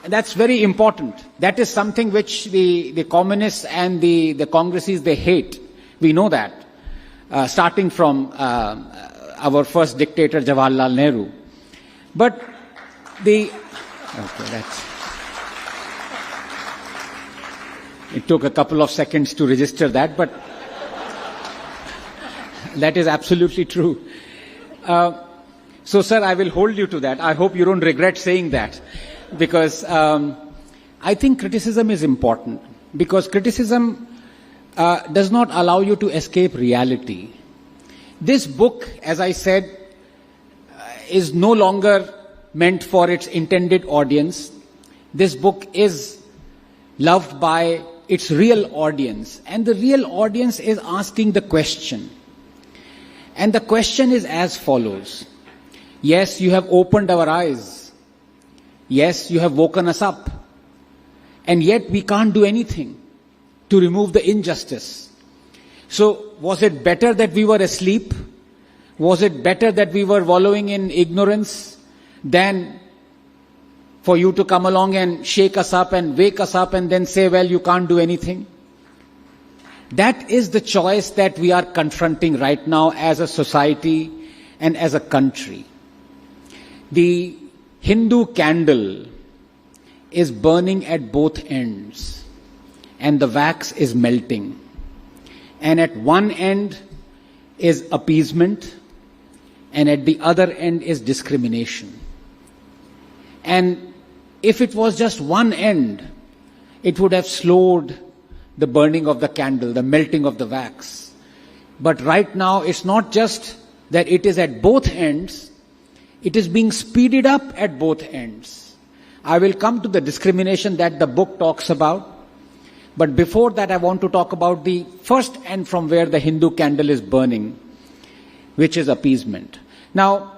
That's very important. That is something which the communists and the Congresses, they hate. We know that, starting from our first dictator, Jawaharlal Nehru. But it took a couple of seconds to register that, but that is absolutely true. So, sir, I will hold you to that. I hope you don't regret saying that, because I think criticism is important, because criticism does not allow you to escape reality. This book, as I said, is no longer meant for its intended audience. This book is loved by its real audience, and the real audience is asking the question. And the question is as follows. Yes, you have opened our eyes. Yes, you have woken us up. And yet we can't do anything to remove the injustice. So was it better that we were asleep? Was it better that we were wallowing in ignorance than for you to come along and shake us up and wake us up and then say, well, you can't do anything? That is the choice that we are confronting right now as a society and as a country. The Hindu candle is burning at both ends, and the wax is melting. And at one end is appeasement, and at the other end is discrimination. And if it was just one end, it would have slowed the burning of the candle, the melting of the wax. But right now, it's not just that it is at both ends, it is being speeded up at both ends. I will come to the discrimination that the book talks about. But before that, I want to talk about the first end from where the Hindu candle is burning, which is appeasement. Now,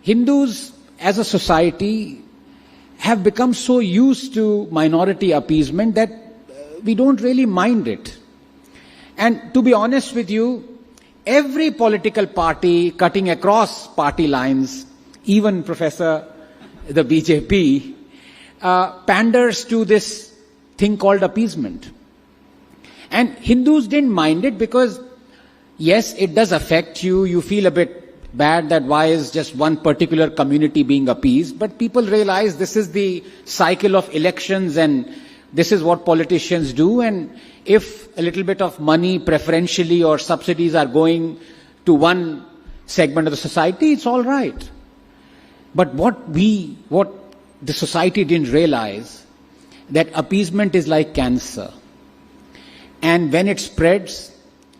Hindus as a society have become so used to minority appeasement that we don't really mind it. And to be honest with you, every political party cutting across party lines, even Professor, the BJP, panders to this thing called appeasement. And Hindus didn't mind it because, yes, it does affect you. You feel a bit bad that why is just one particular community being appeased. But people realize this is the cycle of elections and this is what politicians do. And if a little bit of money preferentially or subsidies are going to one segment of the society, it's all right. But what the society didn't realize, that appeasement is like cancer. And when it spreads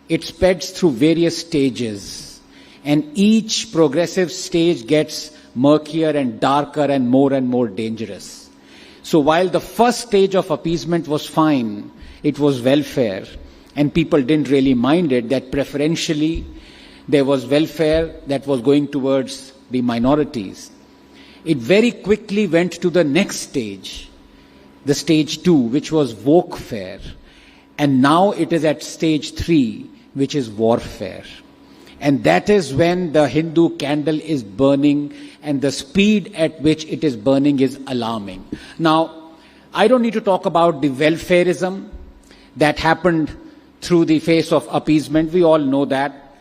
through various stages. And each progressive stage gets murkier and darker and more dangerous. So while the first stage of appeasement was fine, it was welfare, and people didn't really mind it, that preferentially there was welfare that was going towards the minorities. It very quickly went to the next stage, the stage 2, which was wokefare. And now it is at stage 3, which is warfare. And that is when the Hindu candle is burning, and the speed at which it is burning is alarming. Now, I don't need to talk about the welfarism that happened through the face of appeasement. We all know that.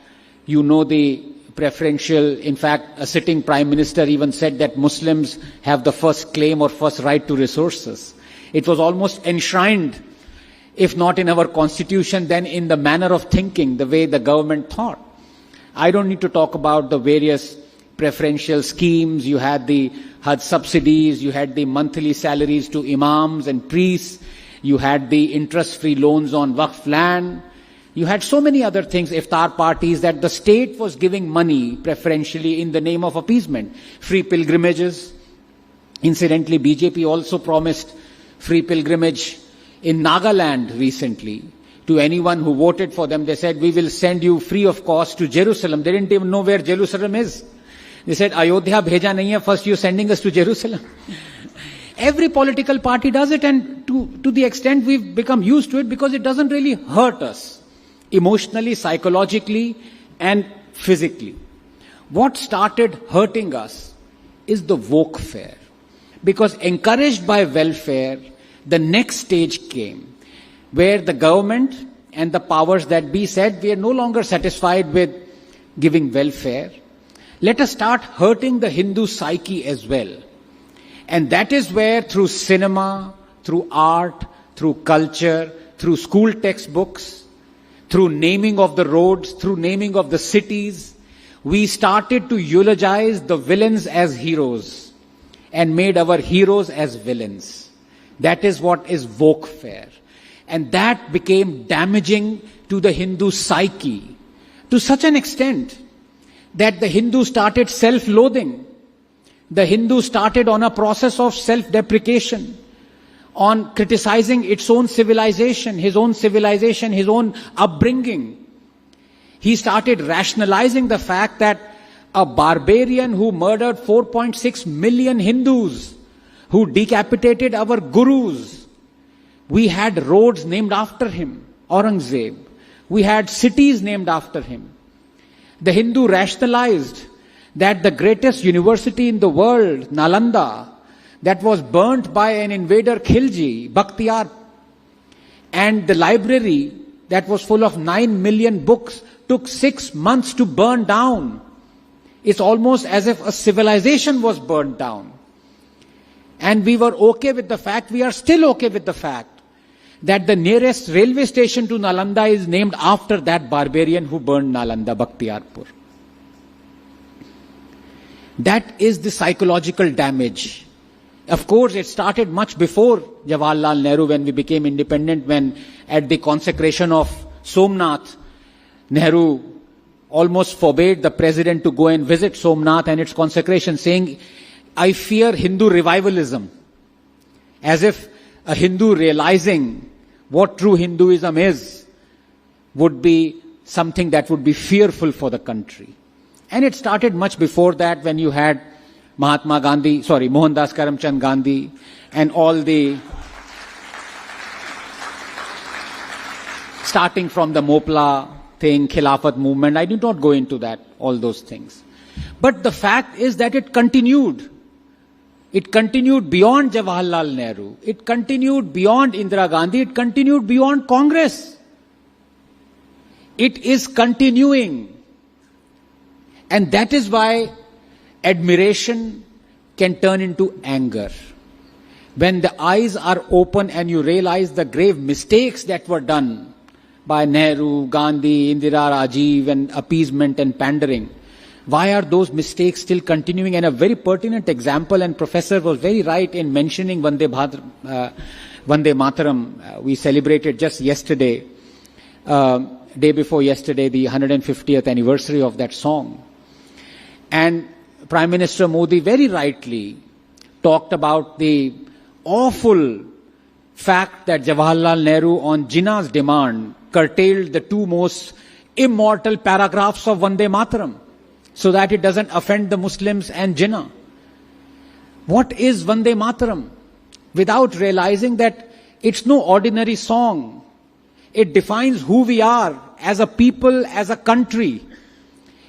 You know the preferential, in fact, a sitting prime minister even said that Muslims have the first claim or first right to resources. It was almost enshrined, if not in our constitution, then in the manner of thinking, the way the government thought. I don't need to talk about the various preferential schemes. You had the Hajj subsidies, you had the monthly salaries to imams and priests, you had the interest-free loans on Waqf land, you had so many other things, iftar parties, that the state was giving money preferentially in the name of appeasement. Free pilgrimages. Incidentally, BJP also promised free pilgrimage in Nagaland recently. To anyone who voted for them, they said, we will send you free of cost to Jerusalem. They didn't even know where Jerusalem is. They said, Ayodhya bheja nahi hai, first you're sending us to Jerusalem. Every political party does it, and to the extent we've become used to it because it doesn't really hurt us emotionally, psychologically, and physically. What started hurting us is the wokefare. Because encouraged by welfare, the next stage came, where the government and the powers that be said, we are no longer satisfied with giving welfare. Let us start hurting the Hindu psyche as well. And that is where, through cinema, through art, through culture, through school textbooks, through naming of the roads, through naming of the cities, we started to eulogize the villains as heroes and made our heroes as villains. That is what is woke-fare. And that became damaging to the Hindu psyche to such an extent that the Hindu started self-loathing. The Hindu started on a process of self-deprecation, on criticizing its own civilization, his own upbringing. He started rationalizing the fact that a barbarian who murdered 4.6 million Hindus, who decapitated our gurus, we had roads named after him, Aurangzeb. We had cities named after him. The Hindu rationalized that the greatest university in the world, Nalanda, that was burnt by an invader Khilji, Bakhtiyar, and the library that was full of 9 million books took 6 months to burn down. It's almost as if a civilization was burned down. And we were okay with the fact, we are still okay with the fact, that the nearest railway station to Nalanda is named after that barbarian who burned Nalanda, Bakhtiyarpur. That is the psychological damage. Of course, it started much before Jawaharlal Nehru, when we became independent, when at the consecration of Somnath, Nehru almost forbade the president to go and visit Somnath and its consecration, saying, I fear Hindu revivalism. As if a Hindu realizing what true Hinduism is would be something that would be fearful for the country. And it started much before that, when you had Mohandas Karamchand Gandhi and all the, starting from the Mopla thing, Khilafat movement. I do not go into that, all those things. But the fact is that it continued. It continued beyond Jawaharlal Nehru. It continued beyond Indira Gandhi. It continued beyond Congress. It is continuing. And that is why admiration can turn into anger. When the eyes are open and you realize the grave mistakes that were done by Nehru, Gandhi, Indira, Rajiv, and appeasement and pandering, why are those mistakes still continuing? And a very pertinent example, and Professor was very right in mentioning Vande Mataram. We celebrated just yesterday, day before yesterday, the 150th anniversary of that song. And Prime Minister Modi very rightly talked about the awful fact that Jawaharlal Nehru, on Jinnah's demand, curtailed the two most immortal paragraphs of Vande Mataram, so that it doesn't offend the Muslims and Jinnah. What is Vande Mataram? Without realizing that it's no ordinary song. It defines who we are as a people, as a country.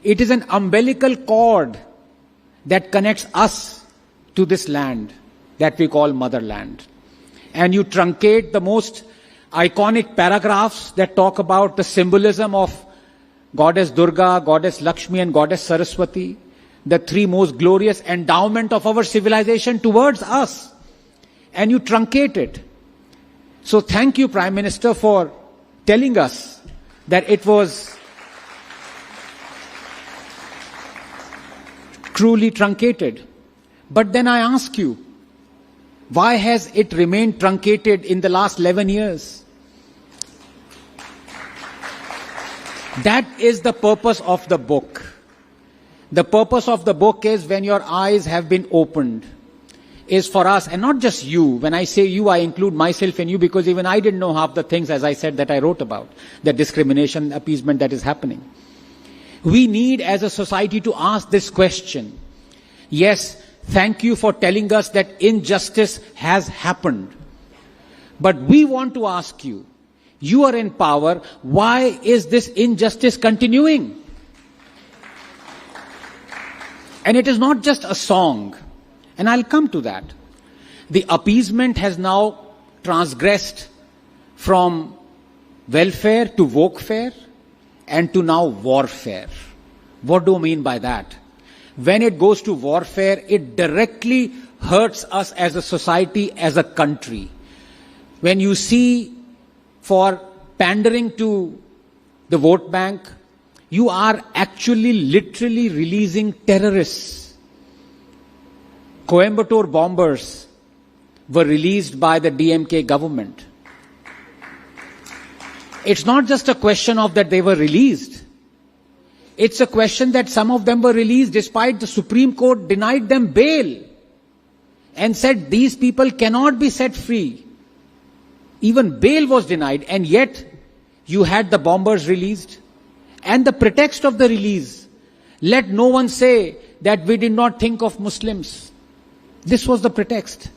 It is an umbilical cord that connects us to this land that we call motherland. And you truncate the most iconic paragraphs that talk about the symbolism of Goddess Durga, Goddess Lakshmi, and Goddess Saraswati, the three most glorious endowment of our civilization towards us. And you truncate it. So thank you, Prime Minister, for telling us that it was truly truncated. But then I ask you, why has it remained truncated in the last 11 years? That is the purpose of the book. The purpose of the book is, when your eyes have been opened, is for us, and not just you. When I say you, I include myself and you, because even I didn't know half the things, as I said, that I wrote about, the discrimination, appeasement that is happening. We need, as a society, to ask this question. Yes, thank you for telling us that injustice has happened. But we want to ask you, you are in power, why is this injustice continuing? And it is not just a song, and I'll come to that. The appeasement has now transgressed from welfare to wokefare and to now warfare. What do I mean by that? When it goes to warfare, it directly hurts us as a society, as a country. When you see, for pandering to the vote bank, you are actually literally releasing terrorists. Coimbatore bombers were released by the DMK government. It's not just a question of that they were released. It's a question that some of them were released despite the Supreme Court denied them bail and said these people cannot be set free. Even bail was denied, and yet you had the bombers released. And the pretext of the release, let no one say that we did not think of Muslims. This was the pretext.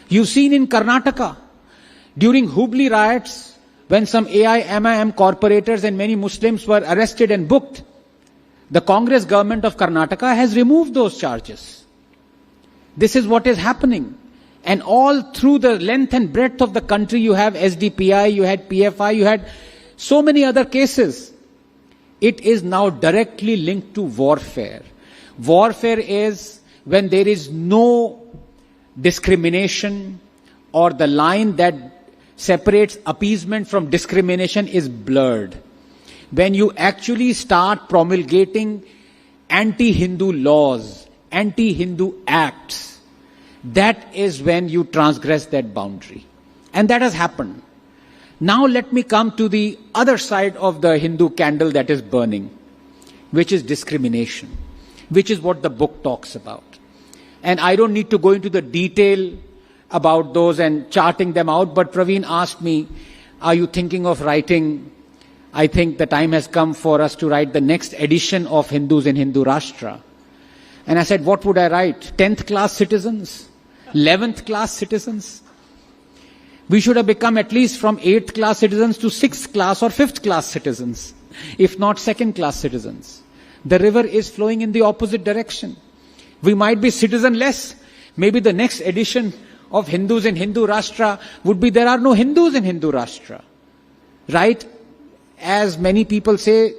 You've seen in Karnataka, during Hubli riots, when some AIMIM corporators and many Muslims were arrested and booked, the Congress government of Karnataka has removed those charges. This is what is happening. And all through the length and breadth of the country, you have SDPI, you had PFI, you had so many other cases. It is now directly linked to warfare. Warfare is when there is no discrimination, or the line that separates appeasement from discrimination is blurred. When you actually start promulgating anti-Hindu laws, anti-Hindu acts, that is when you transgress that boundary. And that has happened. Now let me come to the other side of the Hindu candle that is burning, which is discrimination, which is what the book talks about. And I don't need to go into the detail about those and charting them out, but Praveen asked me, are you thinking of writing? I think the time has come for us to write the next edition of Hindus in Hindu Rashtra. And I said, what would I write? 10th class citizens? 11th class citizens? We should have become at least from 8th class citizens to 6th class or 5th class citizens, if not 2nd class citizens. The river is flowing in the opposite direction. We might be citizenless. Maybe the next edition of Hindus in Hindu Rashtra would be there are no Hindus in Hindu Rashtra. Right? As many people say,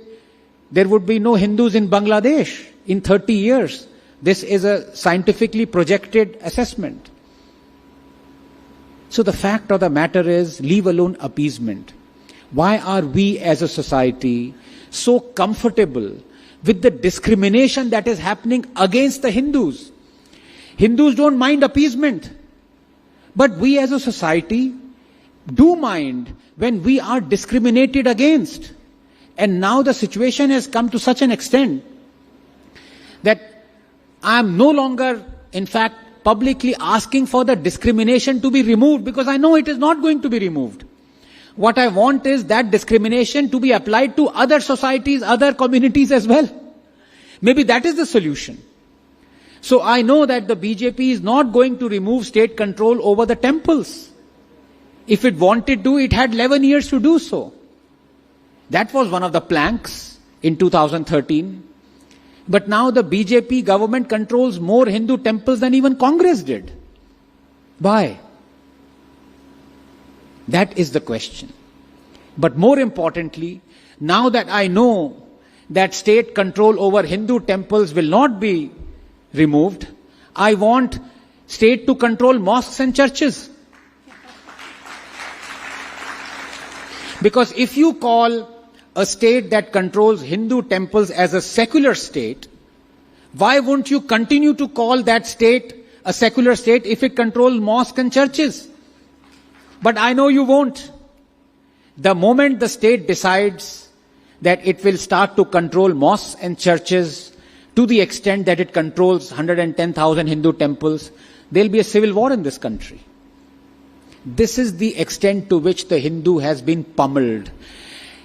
there would be no Hindus in Bangladesh in 30 years. This is a scientifically projected assessment. So the fact of the matter is, leave alone appeasement. Why are we as a society so comfortable with the discrimination that is happening against the Hindus? Hindus don't mind appeasement. But we as a society do mind when we are discriminated against. And now the situation has come to such an extent that I am no longer, in fact, publicly asking for the discrimination to be removed, because I know it is not going to be removed. What I want is that discrimination to be applied to other societies, other communities as well. Maybe that is the solution. So I know that the BJP is not going to remove state control over the temples. If it wanted to, it had 11 years to do so. That was one of the planks in 2013. But now the BJP government controls more Hindu temples than even Congress did. Why? That is the question. But more importantly, now that I know that state control over Hindu temples will not be removed, I want state to control mosques and churches. Because if you call a state that controls Hindu temples as a secular state, why won't you continue to call that state a secular state if it controls mosques and churches? But I know you won't. The moment the state decides that it will start to control mosques and churches to the extent that it controls 110,000 Hindu temples, there'll be a civil war in this country. This is the extent to which the Hindu has been pummeled.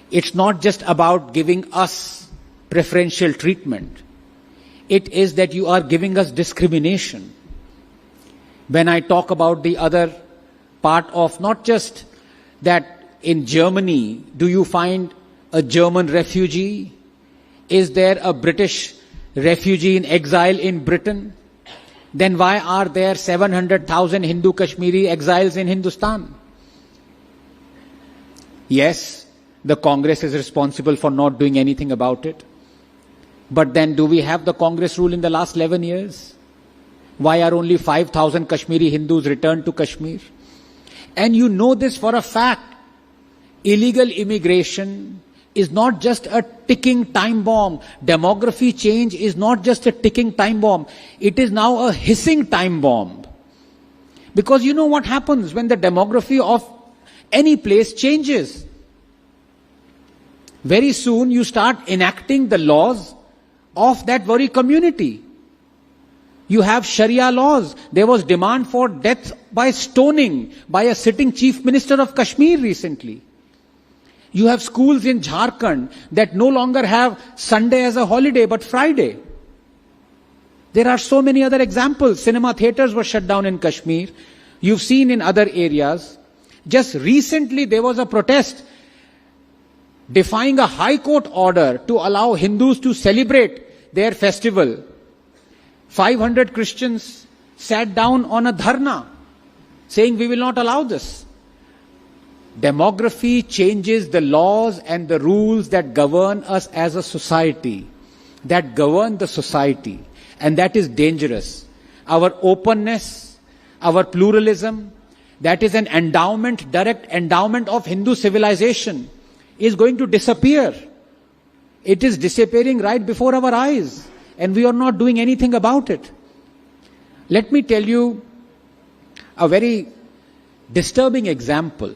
It's not just about giving us preferential treatment. It is that you are giving us discrimination. When I talk about the other part of not just that in Germany, do you find a German refugee? Is there a British refugee in exile in Britain? then why are there 700,000 Hindu Kashmiri exiles in Hindustan? Yes, the Congress is responsible for not doing anything about it. But then do we have the Congress rule in the last 11 years? Why are only 5,000 Kashmiri Hindus returned to Kashmir? And you know this for a fact. Illegal immigration is not just a ticking time bomb. Demography change is not just a ticking time bomb. It is now a hissing time bomb. Because you know what happens when the demography of any place changes. Very soon you start enacting the laws of that very community. You have Sharia laws. There was demand for death by stoning by a sitting chief minister of Kashmir recently. You have schools in Jharkhand that no longer have Sunday as a holiday but Friday. There are so many other examples. Cinema theaters were shut down in Kashmir. You've seen in other areas. Just recently there was a protest defying a high court order to allow Hindus to celebrate their festival. 500 Christians sat down on a dharna saying we will not allow this. Demography changes the laws and the rules that govern us as a society, that govern the society, and that is dangerous. Our openness, our pluralism, that is an endowment, direct endowment of Hindu civilization, is going to disappear. It is disappearing right before our eyes, and we are not doing anything about it. Let me tell you a very disturbing example.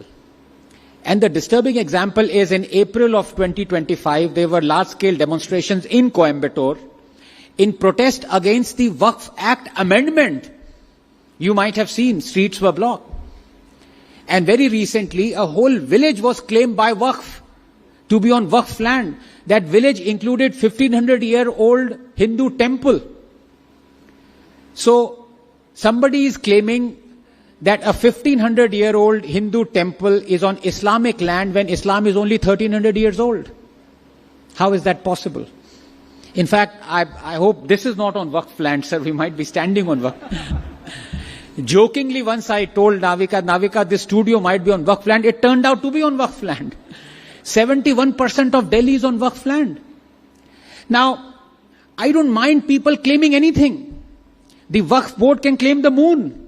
And the disturbing example is in April of 2025, there were large-scale demonstrations in Coimbatore in protest against the Waqf Act amendment. You might have seen streets were blocked. And very recently, a whole village was claimed by Waqf to be on Waqf land. That village included 1500-year-old Hindu temple. So, somebody is claiming that a 1500-year-old Hindu temple is on Islamic land when Islam is only 1300 years old. How is that possible? In fact, I hope this is not on Waqf land, sir. We might be standing on Waqf. Jokingly, once I told Navika, this studio might be on Waqf land. It turned out to be on Waqf land. 71% of Delhi is on Waqf land. Now, I don't mind people claiming anything. The Waqf board can claim the moon.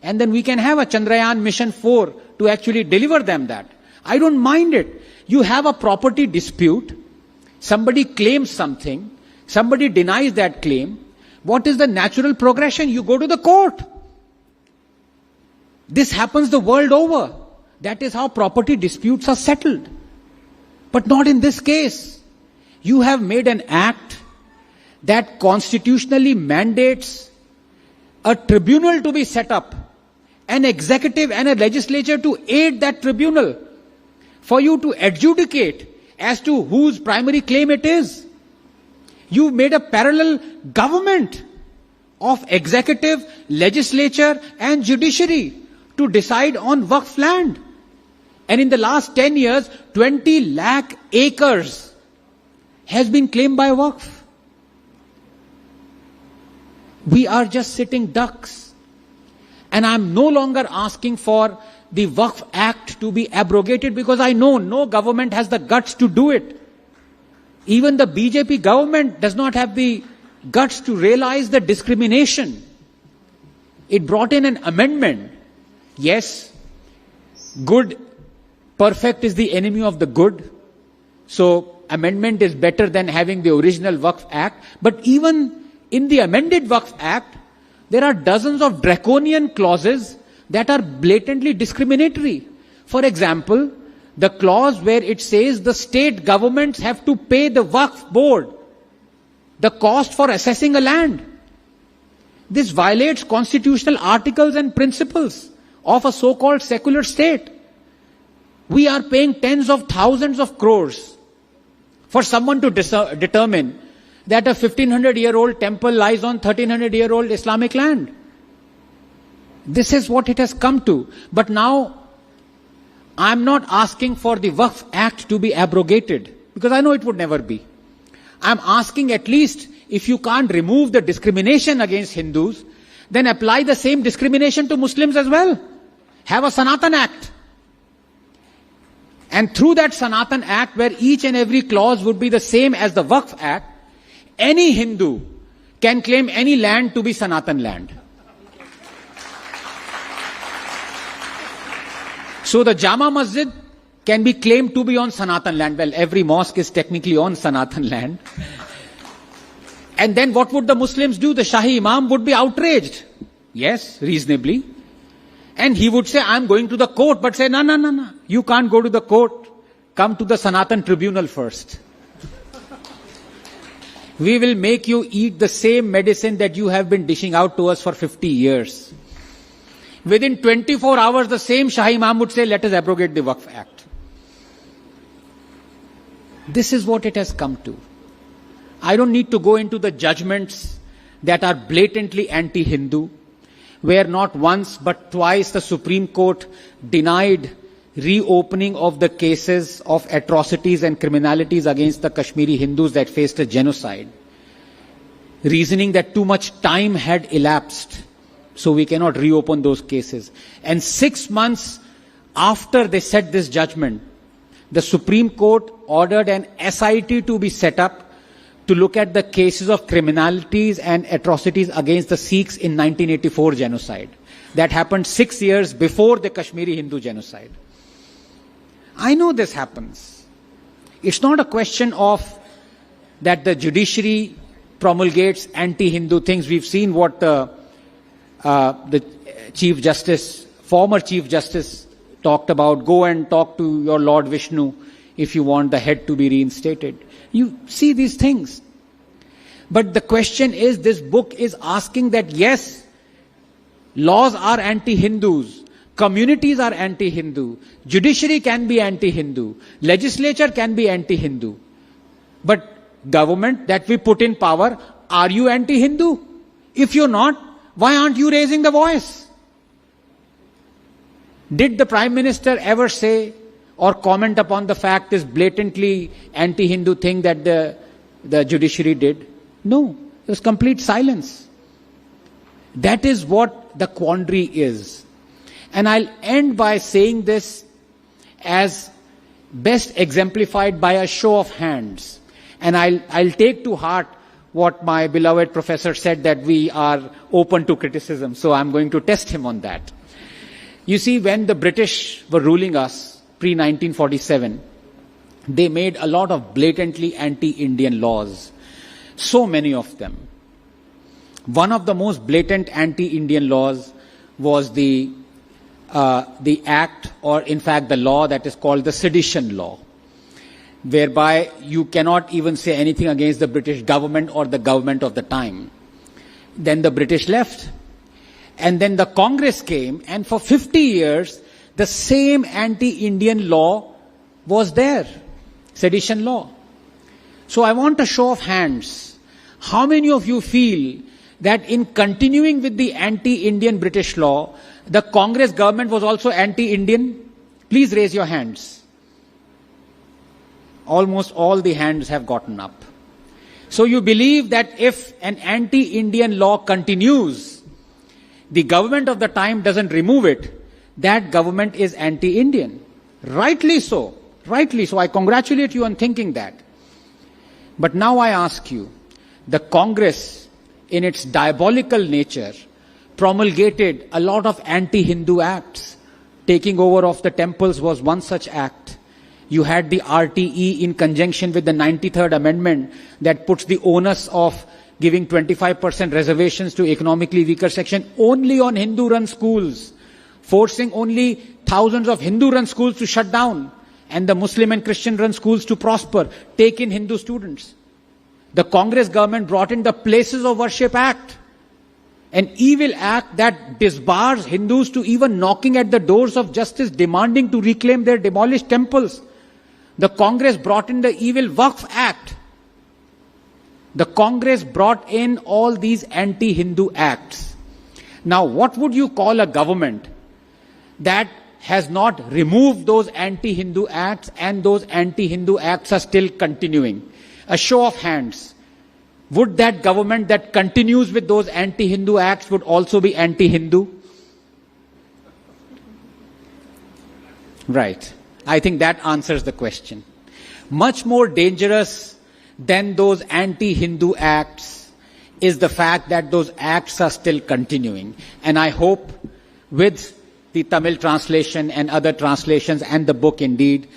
And then we can have a Chandrayaan Mission 4 to actually deliver them that. I don't mind it. You have a property dispute. Somebody claims something. Somebody denies that claim. What is the natural progression? You go to the court. This happens the world over. That is how property disputes are settled. But not in this case. You have made an act that constitutionally mandates a tribunal to be set up, an executive and a legislature to aid that tribunal for you to adjudicate as to whose primary claim it is. You made a parallel government of executive, legislature and judiciary to decide on Waqf land. And in the last 10 years, 20 lakh acres has been claimed by Waqf. We are just sitting ducks. And I'm no longer asking for the Waqf Act to be abrogated because I know no government has the guts to do it. Even the BJP government does not have the guts to realize the discrimination. It brought in an amendment. Yes, perfect is the enemy of the good. So amendment is better than having the original Waqf Act. But even in the amended Waqf Act, there are dozens of draconian clauses that are blatantly discriminatory. For example, the clause where it says the state governments have to pay the Waqf board the cost for assessing a land. This violates constitutional articles and principles of a so-called secular state. We are paying tens of thousands of crores for someone to determine that a 1500-year-old temple lies on 1300-year-old Islamic land. This is what it has come to. But now, I'm not asking for the Waqf Act to be abrogated, because I know it would never be. I'm asking at least, if you can't remove the discrimination against Hindus, then apply the same discrimination to Muslims as well. Have a Sanatan Act. And through that Sanatan Act, where each and every clause would be the same as the Waqf Act, any Hindu can claim any land to be Sanatan land. So the Jama Masjid can be claimed to be on Sanatan land. Well, every mosque is technically on Sanatan land. And then what would the Muslims do? The Shahi Imam would be outraged. Yes, reasonably. And he would say, I'm going to the court, but say, no. You can't go to the court. Come to the Sanatan tribunal first. We will make you eat the same medicine that you have been dishing out to us for 50 years. Within 24 hours, the same Shahi Imam would say, let us abrogate the Waqf Act. This is what it has come to. I don't need to go into the judgments that are blatantly anti-Hindu, where not once but twice the Supreme Court denied reopening of the cases of atrocities and criminalities against the Kashmiri Hindus that faced a genocide, reasoning that too much time had elapsed, so we cannot reopen those cases. And 6 months after they said this judgment, the Supreme Court ordered an SIT to be set up to look at the cases of criminalities and atrocities against the Sikhs in 1984 genocide. That happened 6 years before the Kashmiri Hindu genocide. I know this happens. It's not a question of that the judiciary promulgates anti-Hindu things. We've seen what the Chief Justice, former Chief Justice, talked about. Go and talk to your Lord Vishnu if you want the head to be reinstated. You see these things. But the question is, this book is asking that yes, laws are anti-Hindus, communities are anti-Hindu, judiciary can be anti-Hindu, legislature can be anti-Hindu. But government that we put in power, are you anti-Hindu? If you're not, why aren't you raising the voice? Did the Prime Minister ever say or comment upon the fact this blatantly anti-Hindu thing that the judiciary did? No, it was complete silence. That is what the quandary is. And I'll end by saying this as best exemplified by a show of hands. And I'll take to heart what my beloved professor said, that we are open to criticism. So I'm going to test him on that. You see, when the British were ruling us, pre-1947, they made a lot of blatantly anti-Indian laws. So many of them. One of the most blatant anti-Indian laws was the act, or in fact the law that is called the Sedition Law, whereby you cannot even say anything against the British government or the government of the time. Then the British left. And then the Congress came, and for 50 years, the same anti-Indian law was there, sedition law. So I want a show of hands. How many of you feel that in continuing with the anti-Indian British law, the Congress government was also anti-Indian? Please raise your hands. Almost all the hands have gotten up. So you believe that if an anti-Indian law continues, the government of the time doesn't remove it, that government is anti-Indian. Rightly so. Rightly so. I congratulate you on thinking that. But now I ask you, the Congress, in its diabolical nature, promulgated a lot of anti-Hindu acts. Taking over of the temples was one such act. You had the RTE in conjunction with the 93rd Amendment that puts the onus of giving 25% reservations to economically weaker section only on Hindu-run schools, forcing only thousands of Hindu-run schools to shut down and the Muslim and Christian-run schools to prosper, take in Hindu students. The Congress government brought in the Places of Worship Act, an evil act that disbars Hindus to even knocking at the doors of justice, demanding to reclaim their demolished temples. The Congress brought in the evil Waqf Act. The Congress brought in all these anti-Hindu acts. Now, what would you call a government that has not removed those anti-Hindu acts and those anti-Hindu acts are still continuing? A show of hands. would that government that continues with those anti-Hindu acts would also be anti-Hindu? Right. I think that answers the question. Much more dangerous than those anti-Hindu acts is the fact that those acts are still continuing. And I hope with the Tamil translation and other translations and the book indeed,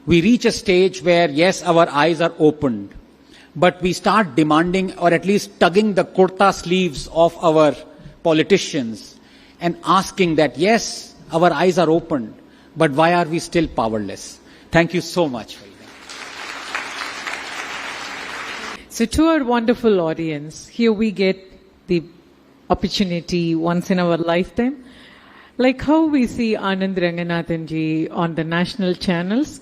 we reach a stage where, yes, our eyes are opened, but we start demanding or at least tugging the kurta sleeves of our politicians and asking that, yes, our eyes are opened, but why are we still powerless? Thank you so much. So to our wonderful audience, here we get the opportunity once in our lifetime. Like how we see Anand Ranganathan ji on the national channels,